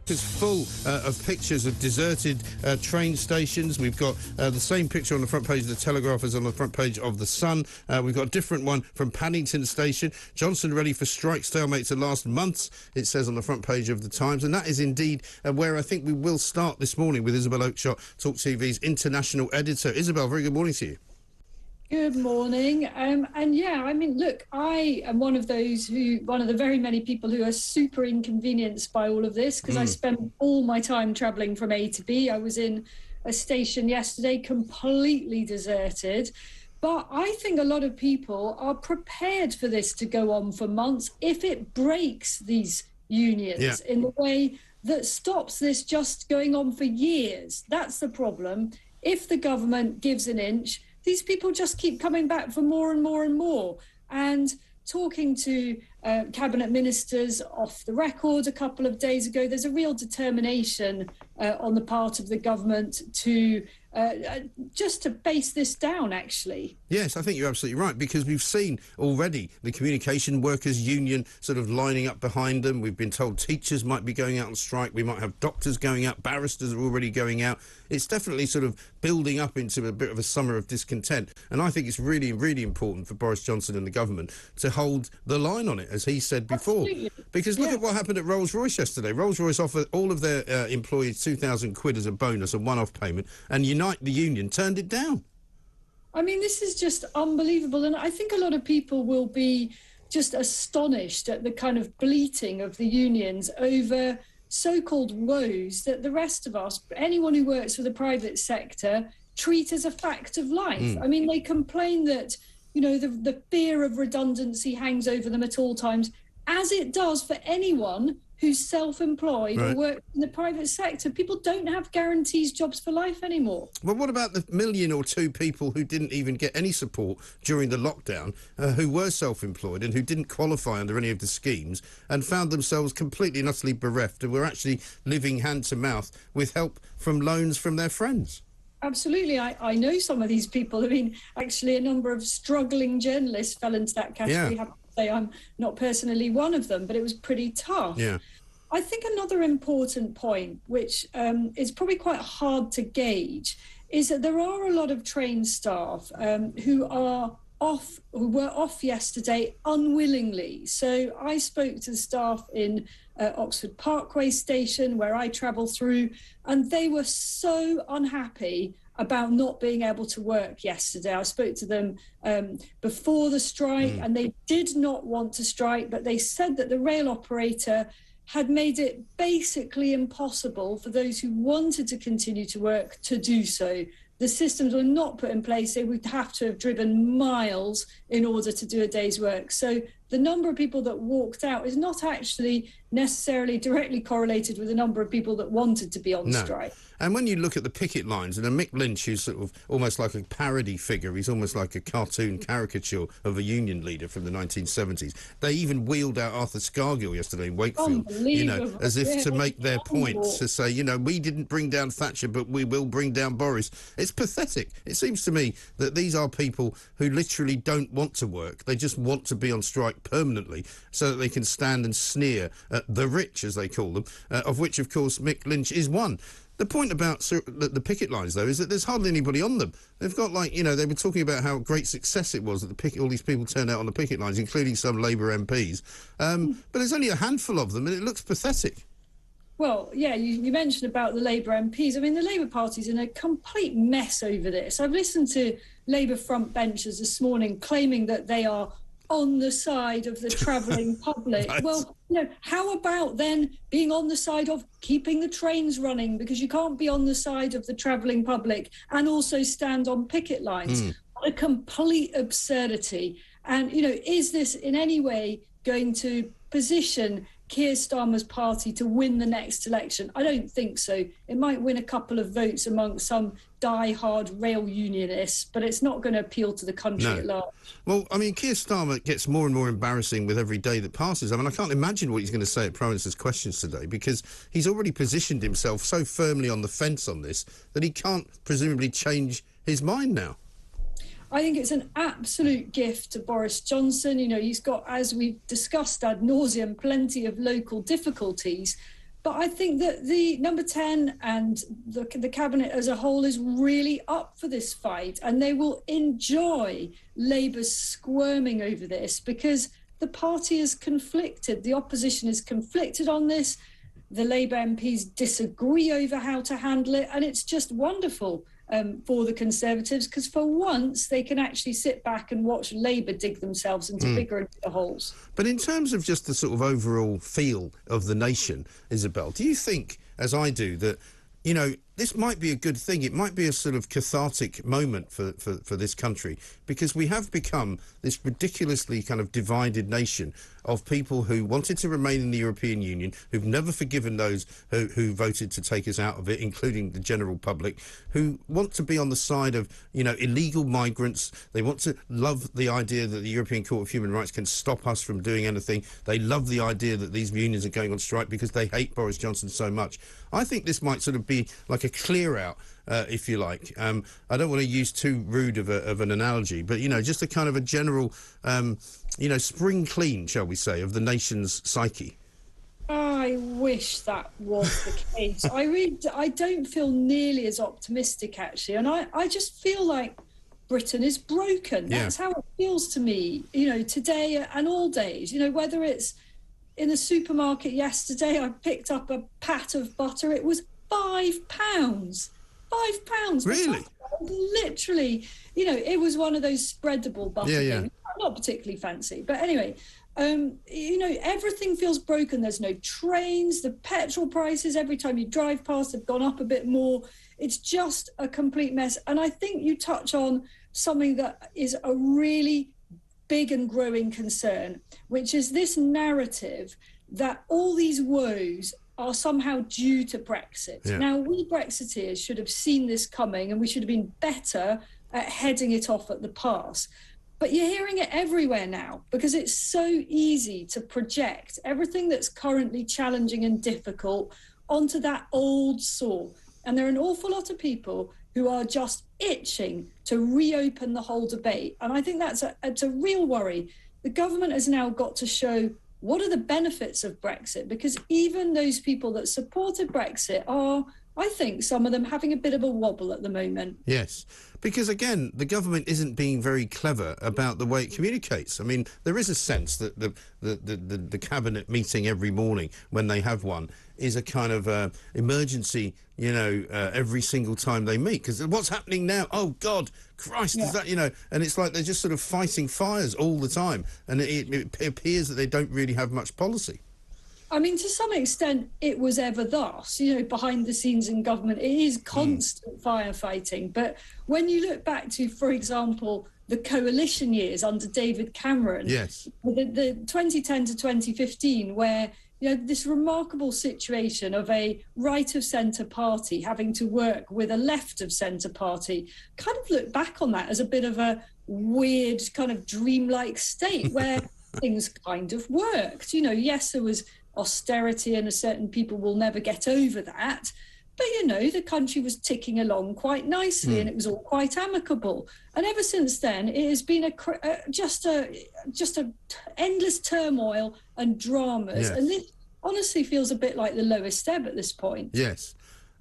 It's full of pictures of deserted train stations. We've got the same picture on the front page of the Telegraph as on the front page of the Sun. We've got a different one from Paddington Station. Johnson ready for strike stalemate to last months, it says on the front page of the Times. And that is indeed where I think we will start this morning with Isabel Oakeshott, talkTV's international editor. Isabel, very good morning to you. Good morning. And yeah, I mean, look, I am one of the very many people who are super inconvenienced by all of this because I spend all my time travelling from A to B. I was in a station yesterday completely deserted. But I think a lot of people are prepared for this to go on for months if it breaks these unions in the way that stops this just going on for years. That's the problem. If the government gives an inch, these people just keep coming back for more and more and more. And talking to cabinet ministers off the record a couple of days ago, there's a real determination on the part of the government to just to base this down, actually. Yes, I think you're absolutely right, because we've seen already the Communication Workers Union sort of lining up behind them. We've been told teachers might be going out on strike. We might have doctors going out. Barristers are already going out. It's definitely sort of building up into a bit of a summer of discontent. And I think it's really, really important for Boris Johnson and the government to hold the line on it, as he said before. Absolutely. Because look at what happened at Rolls-Royce yesterday. Rolls-Royce offered all of their employees £2,000 as a bonus, a one-off payment, and Unite, the union, turned it down. I mean, this is just unbelievable. And I think a lot of people will be just astonished at the kind of bleating of the unions over so-called woes that the rest of us, anyone who works for the private sector, treat as a fact of life. I mean, they complain that, you know, the fear of redundancy hangs over them at all times, as it does for anyone who's self-employed or works in the private sector. People don't have guarantees jobs for life anymore. Well, what about the million or two people who didn't even get any support during the lockdown, who were self-employed and who didn't qualify under any of the schemes and found themselves completely and utterly bereft and were actually living hand to mouth with help from loans from their friends? Absolutely. I know some of these people. I mean, actually, a number of struggling journalists fell into that category. I have to say I'm not personally one of them, but it was pretty tough. Yeah. I think another important point, which is probably quite hard to gauge, is that there are a lot of train staff who were off yesterday unwillingly. So I spoke to the staff in Oxford Parkway station, where I travel through, and they were so unhappy about not being able to work yesterday. I spoke to them before the strike, and they did not want to strike, but they said that the rail operator had made it basically impossible for those who wanted to continue to work to do so. The systems were not put in place. They would have to have driven miles in order to do a day's work. So the number of people that walked out is not actually necessarily directly correlated with the number of people that wanted to be on strike. And when you look at the picket lines, and Mick Lynch, who's sort of almost like a parody figure, he's almost like a cartoon caricature of a union leader from the 1970s. They even wheeled out Arthur Scargill yesterday in Wakefield, you know, as if to make their point, to say, you know, we didn't bring down Thatcher, but we will bring down Boris. It's pathetic. It seems to me that these are people who literally don't want to work. They just want to be on strike permanently so that they can stand and sneer at the rich, as they call them, of which, of course, Mick Lynch is one. The point about the picket lines, though, is that there's hardly anybody on them. They've got, like, you know, they were talking about how great success it was that all these people turned out on the picket lines, including some Labour MPs. But there's only a handful of them, and it looks pathetic. Well, yeah, you mentioned about the Labour MPs. I mean, the Labour Party's in a complete mess over this. I've listened to Labour front benchers this morning claiming that they are on the side of the travelling public. Right. Well, you know, how about then being on the side of keeping the trains running? Because you can't be on the side of the travelling public and also stand on picket lines. What a complete absurdity. And, you know, is this in any way going to position Keir Starmer's party to win the next election? I don't think so. It might win a couple of votes amongst some die-hard rail unionists, but it's not going to appeal to the country at large. Well, I mean, Keir Starmer gets more and more embarrassing with every day that passes. I mean, I can't imagine what he's going to say at Prime Minister's Questions today, because he's already positioned himself so firmly on the fence on this that he can't presumably change his mind now. I think it's an absolute gift to Boris Johnson. You know, he's got, as we've discussed ad nauseum, plenty of local difficulties. But I think that the number 10 and the cabinet as a whole is really up for this fight, and they will enjoy Labour's squirming over this, because the party is conflicted. The opposition is conflicted on this. The Labour MPs disagree over how to handle it, and it's just wonderful for the Conservatives, because for once they can actually sit back and watch Labour dig themselves into bigger and bigger holes. But in terms of just the sort of overall feel of the nation, Isabel, do you think, as I do, that, you know, this might be a good thing? It might be a sort of cathartic moment for this country, because we have become this ridiculously kind of divided nation of people who wanted to remain in the European Union, who've never forgiven those who voted to take us out of it, including the general public, who want to be on the side of, you know, illegal migrants. They want to love the idea that the European Court of Human Rights can stop us from doing anything. They love the idea that these unions are going on strike because they hate Boris Johnson so much. I think this might sort of be like a clear out, if you like. I don't want to use too rude of an analogy, but, you know, just a kind of a general, you know, spring clean, shall we say, of the nation's psyche. I wish that was the case. I don't feel nearly as optimistic, actually, and I just feel like Britain is broken. That's how it feels to me, you know, today and all days. You know, whether it's in the supermarket yesterday, I picked up a pat of butter. It was £5. £5. Really? Literally, you know, it was one of those spreadable butter things. Not particularly fancy, but anyway, you know, everything feels broken. There's no trains. The petrol prices, every time you drive past, have gone up a bit more. It's just a complete mess. And I think you touch on something that is a really big and growing concern, which is this narrative that all these woes are somehow due to Brexit. Now, we Brexiteers should have seen this coming, and we should have been better at heading it off at the pass. But you're hearing it everywhere now, because it's so easy to project everything that's currently challenging and difficult onto that old sore. And there are an awful lot of people who are just itching to reopen the whole debate. And I think it's a real worry. The government has now got to show what are the benefits of Brexit, because even those people that supported Brexit are, I think, some of them having a bit of a wobble at the moment. Yes, because, again, the government isn't being very clever about the way it communicates. I mean, there is a sense that the cabinet meeting every morning, when they have one, is a kind of emergency, you know, every single time they meet. Because what's happening now? Oh, God, Christ, is that, you know, and it's like they're just sort of fighting fires all the time. And it appears that they don't really have much policy. I mean, to some extent, it was ever thus, you know, behind the scenes in government. It is constant firefighting. But when you look back to, for example, the coalition years under David Cameron, the 2010 to 2015, where, you know, this remarkable situation of a right of centre party having to work with a left of centre party, kind of look back on that as a bit of a weird kind of dreamlike state where things kind of worked. You know, yes, there was austerity and certain people will never get over that, but, you know, the country was ticking along quite nicely and it was all quite amicable. And ever since then, it has been just a endless turmoil and dramas. And this honestly feels a bit like the lowest ebb at this point. Yes.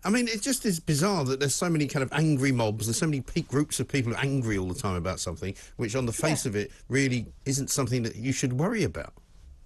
I mean, it just is bizarre that there's so many kind of angry mobs. There's so many groups of people angry all the time about something, which on the face of it really isn't something that you should worry about.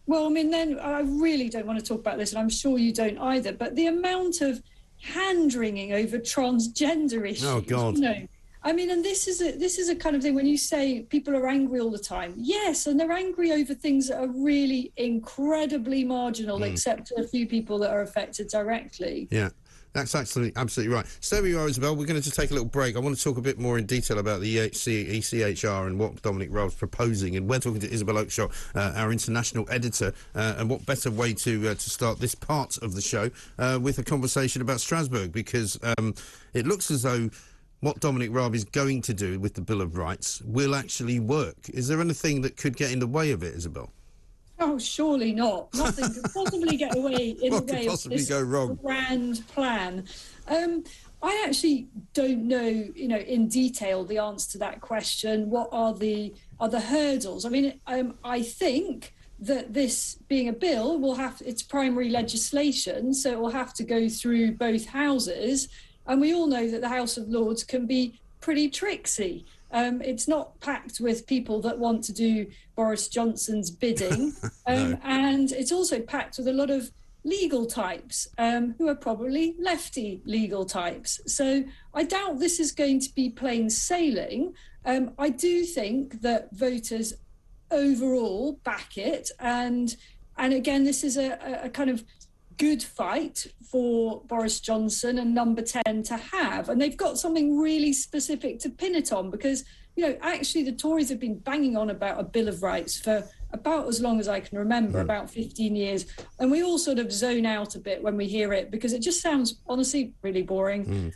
Well, I mean, then I really don't want to talk about this, and I'm sure you don't either, but the amount of hand-wringing over transgender issues. Oh, God. You know, I mean, and this is a kind of thing when you say people are angry all the time. Yes, and they're angry over things that are really incredibly marginal, except to a few people that are affected directly. Yeah. That's absolutely right. Stay where you are, Isabel. We're going to just take a little break. I want to talk a bit more in detail about the ECHR and what Dominic Raab's proposing. And we're talking to Isabel Oakeshott, our international editor. And what better way to start this part of the show with a conversation about Strasbourg, because it looks as though what Dominic Raab is going to do with the Bill of Rights will actually work. Is there anything that could get in the way of it, Isabel? Oh, surely not. Nothing could possibly get away in the way of this grand plan. I actually don't know, you know, in detail the answer to that question. What are the hurdles? I mean, I think that this being a bill will have its primary legislation, so it will have to go through both houses. And we all know that the House of Lords can be pretty tricksy. It's not packed with people that want to do Boris Johnson's bidding. No. And it's also packed with a lot of legal types who are probably lefty legal types. So I doubt this is going to be plain sailing. I do think that voters overall back it. And again, this is a kind of good fight for Boris Johnson and Number 10 to have. And they've got something really specific to pin it on because, actually the Tories have been banging on about a Bill of Rights for about as long as I can remember, about 15 years. And we all sort of zone out a bit when we hear it because it just sounds, honestly, really boring.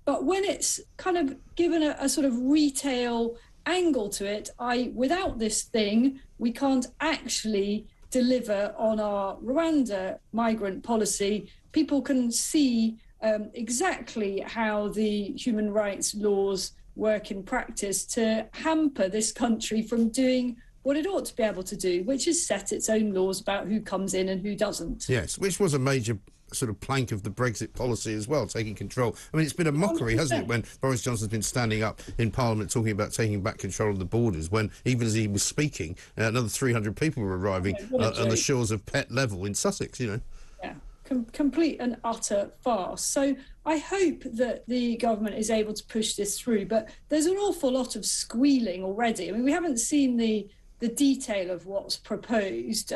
But when it's kind of given a sort of retail angle to it, without this thing, we can't actually deliver on our Rwanda migrant policy. People can see exactly how the human rights laws work in practice to hamper this country from doing what it ought to be able to do, which is set its own laws about who comes in and who doesn't. Yes, which was a major sort of plank of the Brexit policy as well, taking control. I mean, it's been a mockery, 100%. Hasn't it, when Boris Johnson's been standing up in Parliament talking about taking back control of the borders, when even as he was speaking, another 300 people were arriving on the shores of Pett Level in Sussex, Yeah, complete and utter farce. So I hope that the government is able to push this through, but there's an awful lot of squealing already. I mean, we haven't seen the detail of what's proposed,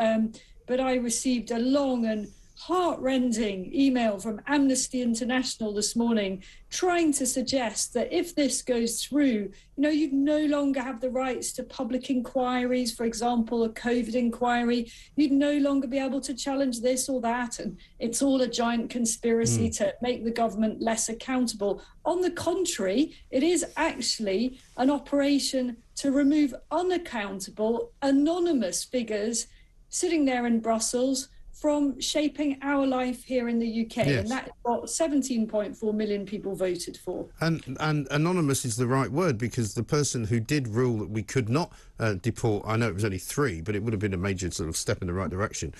but I received a long and heart-rending email from Amnesty International this morning trying to suggest that if this goes through, you'd no longer have the rights to public inquiries, for example, a COVID inquiry. You'd no longer be able to challenge this or that. And it's all a giant conspiracy to make the government less accountable. On the contrary, it is actually an operation to remove unaccountable, anonymous figures sitting there in Brussels from shaping our life here in the UK. Yes. And that is what 17.4 million people voted for. And anonymous is the right word, because the person who did rule that we could not deport, I know it was only 3, but it would have been a major sort of step in the right direction,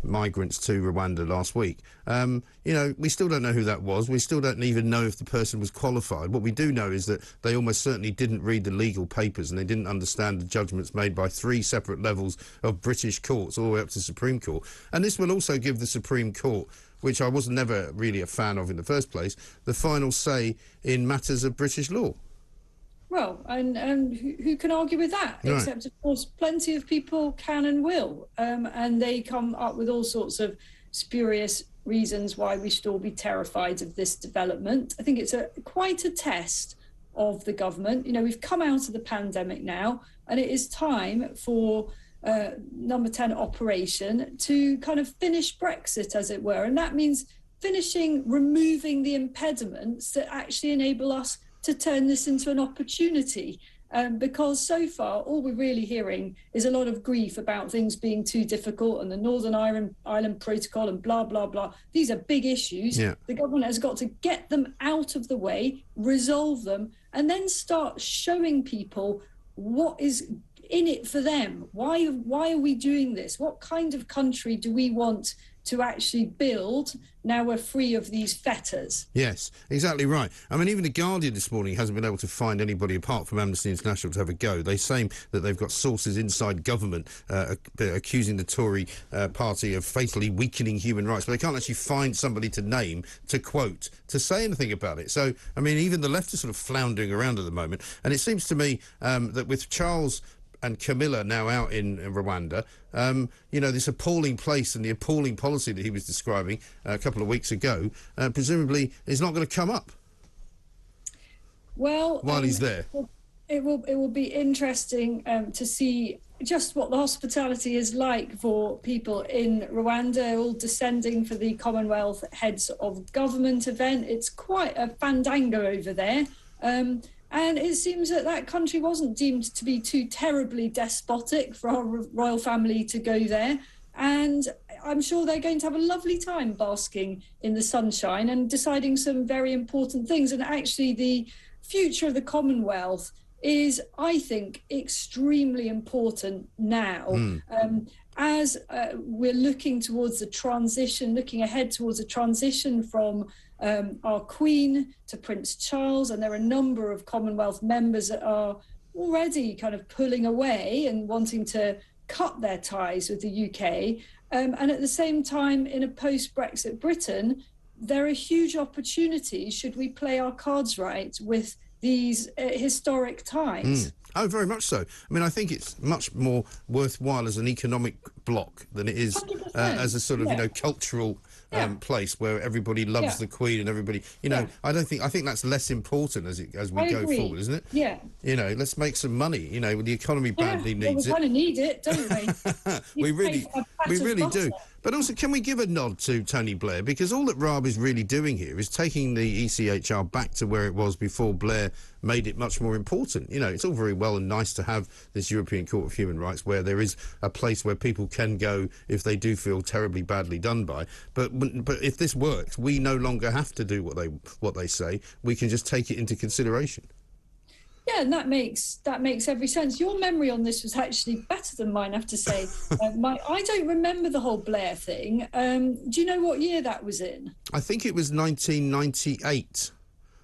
migrants to Rwanda last week. We still don't know who that was. We still don't even know if the person was qualified. What we do know is that they almost certainly didn't read the legal papers and they didn't understand the judgments made by 3 separate levels of British courts all the way up to the Supreme Court. And this will also give the Supreme Court, which I was never really a fan of in the first place, the final say in matters of British law. Well, and who can argue with that? Right. Except, of course, plenty of people can and will. And they come up with all sorts of spurious reasons why we should all be terrified of this development. I think it's quite a test of the government. We've come out of the pandemic now, and it is time for Number 10 operation to kind of finish Brexit, as it were. And that means removing the impediments that actually enable us to turn this into an opportunity. Because so far, all we're really hearing is a lot of grief about things being too difficult and the Northern Ireland Protocol and blah, blah, blah. These are big issues. Yeah. The government has got to get them out of the way, resolve them, and then start showing people what is in it for them. Why are we doing this? What kind of country do we want to actually build now we're free of these fetters? Yes, exactly right. I mean, even The Guardian this morning hasn't been able to find anybody apart from Amnesty International to have a go. They say that they've got sources inside government accusing the Tory party of fatally weakening human rights, but they can't actually find somebody to name, to quote, to say anything about it. So, I mean, even the left is sort of floundering around at the moment. And it seems to me that with Charles and Camilla now out in Rwanda, this appalling place and the appalling policy that he was describing a couple of weeks ago, presumably is not going to come up. Well, while he's there, it will be interesting to see just what the hospitality is like for people in Rwanda, all descending for the Commonwealth Heads of Government event. It's quite a fandango over there. And it seems that country wasn't deemed to be too terribly despotic for our royal family to go there. And I'm sure they're going to have a lovely time basking in the sunshine and deciding some very important things. And actually, the future of the Commonwealth is, I think, extremely important now. As we're looking towards looking ahead towards a transition from our Queen to Prince Charles, and there are a number of Commonwealth members that are already kind of pulling away and wanting to cut their ties with the UK. And at the same time, in a post-Brexit Britain, there are huge opportunities, should we play our cards right, with these historic ties. Oh, very much so. I mean, I think it's much more worthwhile as an economic bloc than it is as a sort of, cultural place where everybody loves the Queen and everybody, I think that's less important as we go forward, isn't it? Yeah. Let's make some money. The economy badly needs it. We kind of need it, don't we? we really do. But also, can we give a nod to Tony Blair? Because all that Raab is really doing here is taking the ECHR back to where it was before Blair made it much more important. It's all very well and nice to have this European Court of Human Rights where there is a place where people can go if they do feel terribly badly done by. But if this works, we no longer have to do what they say. We can just take it into consideration. Yeah, and that makes every sense. Your memory on this was actually better than mine, I have to say. I don't remember the whole Blair thing. Do you know what year that was in? I think it was 1998.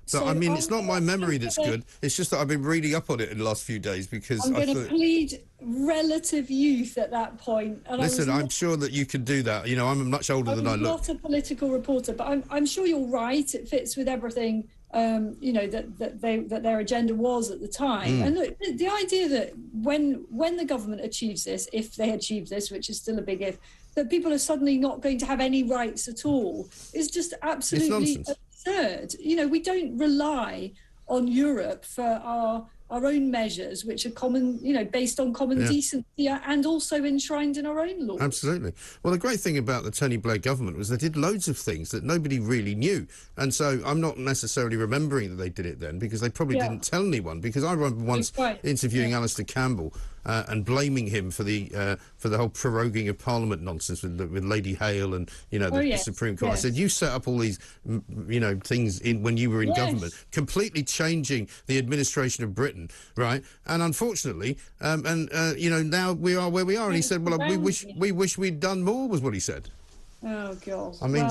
So, I mean, it's not my memory that's good. It's just that I've been reading up on it in the last few days because I'm going to plead relative youth at that point. And listen, I'm sure that you can do that. I'm much older than I look. I'm not a political reporter, but I'm sure you're right. It fits with everything. That their agenda was at the time. And look, the idea that when the government achieves this, if they achieve this, which is still a big if, that people are suddenly not going to have any rights at all is just absolutely absurd. We don't rely on Europe for our own measures, which are common, based on common decency and also enshrined in our own law. Absolutely. Well, the great thing about the Tony Blair government was they did loads of things that nobody really knew. And so I'm not necessarily remembering that they did it then because they probably didn't tell anyone. Because I remember once interviewing Alistair Campbell and blaming him for the whole proroguing of Parliament nonsense with Lady Hale and the Supreme Court. I said, you set up all these things when you were in government, completely changing the administration of Britain, right? And unfortunately, now we are where we are. And he said, well, we wish we'd done more, was what he said. Oh God! I mean,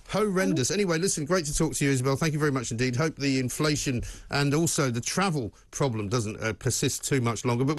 horrendous. Anyway, listen, great to talk to you, Isabel. Thank you very much indeed. Hope the inflation and also the travel problem doesn't persist too much longer. But